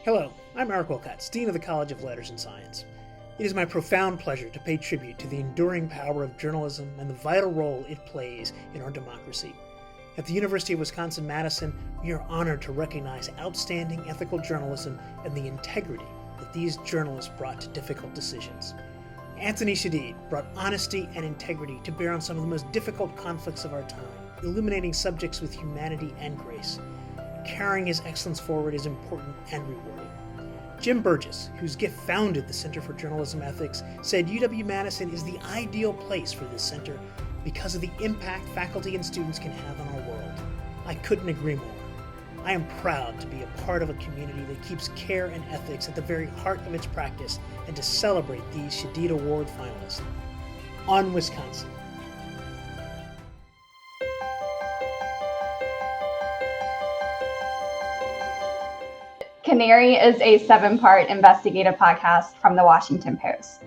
Hello, I'm Eric Wilcox, Dean of the College of Letters and Science. It is my profound pleasure to pay tribute to the enduring power of journalism and the vital role it plays in our democracy. At the University of Wisconsin-Madison, we are honored to recognize outstanding ethical journalism and the integrity that these journalists brought to difficult decisions. Anthony Shadid brought honesty and integrity to bear on some of the most difficult conflicts of our time, illuminating subjects with humanity and grace. Carrying his excellence forward is important and rewarding. Jim Burgess, whose gift founded the Center for Journalism Ethics, said UW-Madison is the ideal place for this center because of the impact faculty and students can have on our world. I couldn't agree more. I am proud to be a part of a community that keeps care and ethics at the very heart of its practice and to celebrate these Shadid Award finalists. On Wisconsin. Canary is a 7-part investigative podcast from the Washington Post.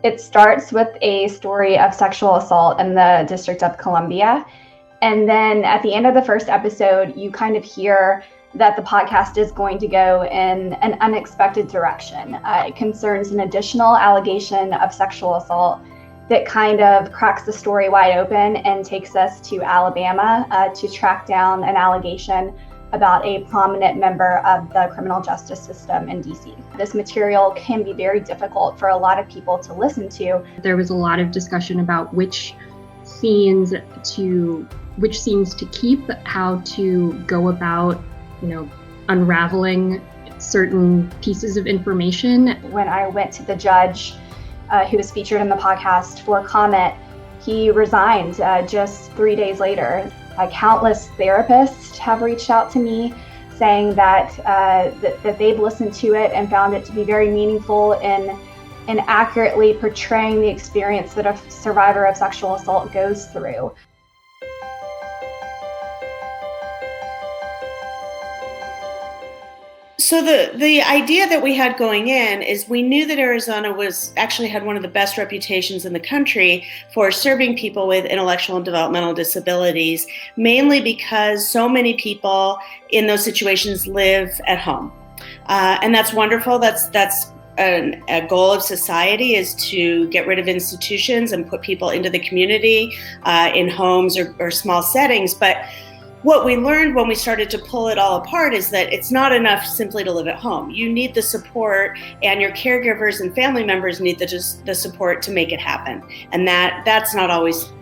It starts with a story of sexual assault in the District of Columbia. And then at the end of the first episode, you kind of hear that the podcast is going to go in an unexpected direction. It concerns an additional allegation of sexual assault that kind of cracks the story wide open and takes us to Alabama to track down an allegation about a prominent member of the criminal justice system in DC. This material can be very difficult for a lot of people to listen to. There was a lot of discussion about which scenes to keep, how to go about, unraveling certain pieces of information. When I went to the judge who was featured in the podcast for comment, he resigned just 3 days later. Countless therapists have reached out to me saying that they've listened to it and found it to be very meaningful in accurately portraying the experience that a survivor of sexual assault goes through. So the idea that we had going in is we knew that Arizona had one of the best reputations in the country for serving people with intellectual and developmental disabilities, mainly because so many people in those situations live at home. And that's wonderful. That's a goal of society, is to get rid of institutions and put people into the community in homes or small settings. But what we learned when we started to pull it all apart is that it's not enough simply to live at home. You need the support, and your caregivers and family members need the support to make it happen. And that's not always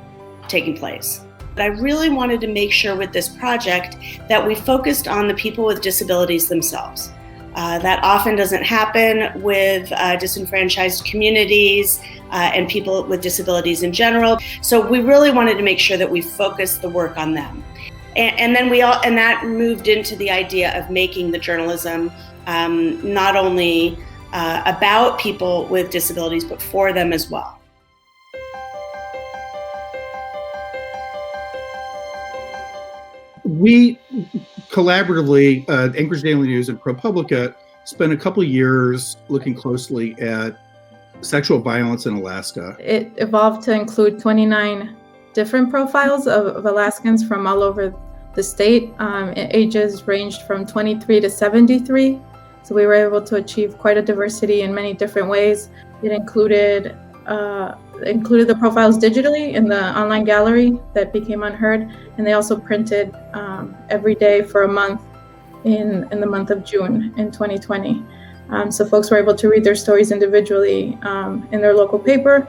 taking place. But I really wanted to make sure with this project that we focused on the people with disabilities themselves. That often doesn't happen with disenfranchised communities and people with disabilities in general. So we really wanted to make sure that we focused the work on them. And then that moved into the idea of making the journalism not only about people with disabilities, but for them as well. We collaboratively, Anchorage Daily News and ProPublica, spent a couple of years looking closely at sexual violence in Alaska. It evolved to include 29 different profiles of Alaskans from all over the state. Ages ranged from 23 to 73. So we were able to achieve quite a diversity in many different ways. It included the profiles digitally in the online gallery that became Unheard, and they also printed every day for a month in the month of June in 2020. So folks were able to read their stories individually in their local paper.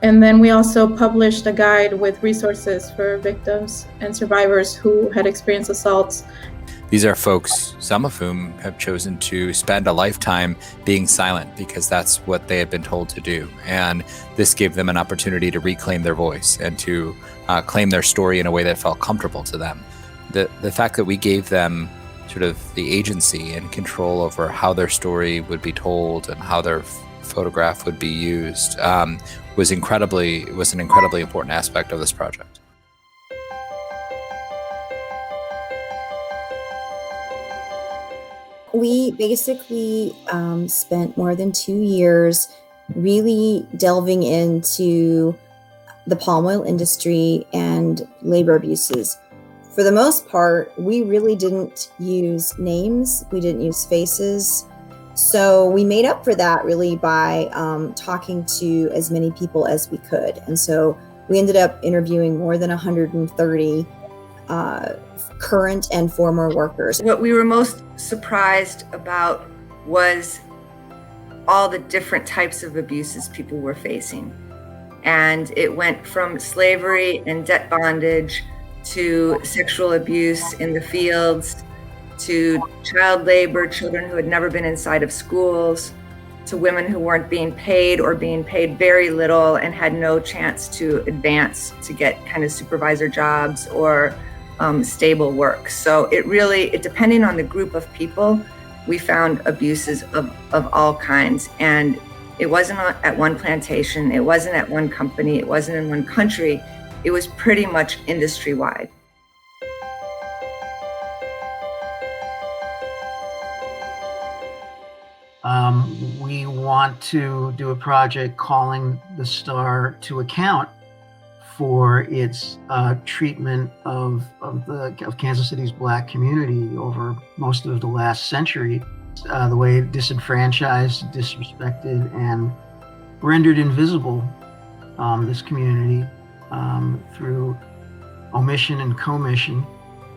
And then we also published a guide with resources for victims and survivors who had experienced assaults. These are folks, some of whom have chosen to spend a lifetime being silent because that's what they had been told to do. And this gave them an opportunity to reclaim their voice and to claim their story in a way that felt comfortable to them. The fact that we gave them sort of the agency and control over how their story would be told and how their photograph would be used was an incredibly important aspect of this project. We basically spent more than 2 years really delving into the palm oil industry and labor abuses. For the most part, we really didn't use names, we didn't use faces, So we made up for that really by talking to as many people as we could. And so we ended up interviewing more than 130 current and former workers. What we were most surprised about was all the different types of abuses people were facing. And it went from slavery and debt bondage to sexual abuse in the fields, to child labor, children who had never been inside of schools, to women who weren't being paid or being paid very little and had no chance to advance to get kind of supervisor jobs or stable work. So it depending on the group of people, we found abuses of all kinds. And it wasn't at one plantation, it wasn't at one company, it wasn't in one country, it was pretty much industry-wide. We want to do a project calling the Star to account for its treatment of Kansas City's Black community over most of the last century, the way it disenfranchised, disrespected, and rendered invisible this community through omission and commission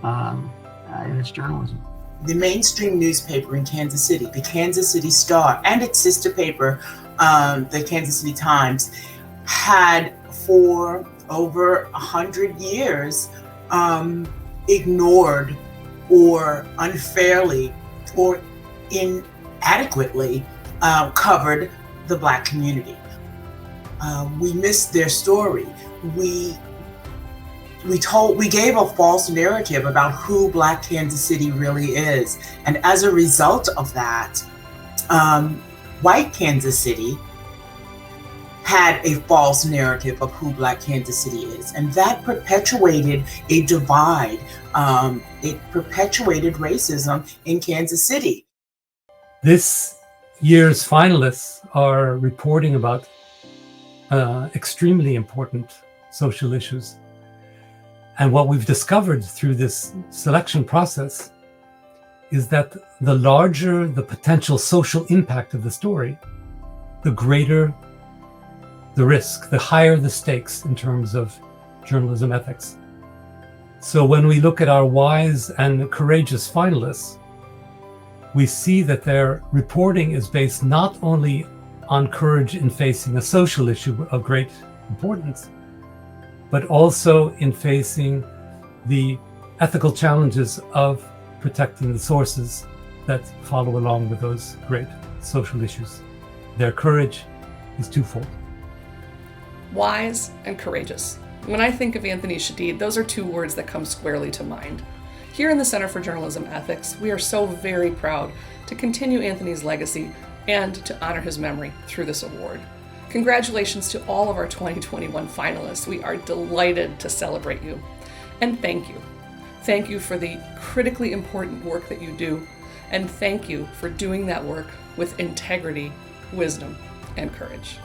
in its journalism. The mainstream newspaper in Kansas City, the Kansas City Star, and its sister paper, the Kansas City Times, had for over 100 years ignored or unfairly or inadequately covered the Black community. We missed their story. We gave a false narrative about who Black Kansas City really is. And as a result of that, white Kansas City had a false narrative of who Black Kansas City is. And that perpetuated a divide. It perpetuated racism in Kansas City. This year's finalists are reporting about extremely important social issues. And what we've discovered through this selection process is that the larger the potential social impact of the story, the greater the risk, the higher the stakes in terms of journalism ethics. So when we look at our wise and courageous finalists, we see that their reporting is based not only on courage in facing a social issue of great importance, but also in facing the ethical challenges of protecting the sources that follow along with those great social issues. Their courage is twofold. Wise and courageous. When I think of Anthony Shadid, those are two words that come squarely to mind. Here in the Center for Journalism Ethics, we are so very proud to continue Anthony's legacy and to honor his memory through this award. Congratulations to all of our 2021 finalists. We are delighted to celebrate you. And thank you. Thank you for the critically important work that you do. And thank you for doing that work with integrity, wisdom, and courage.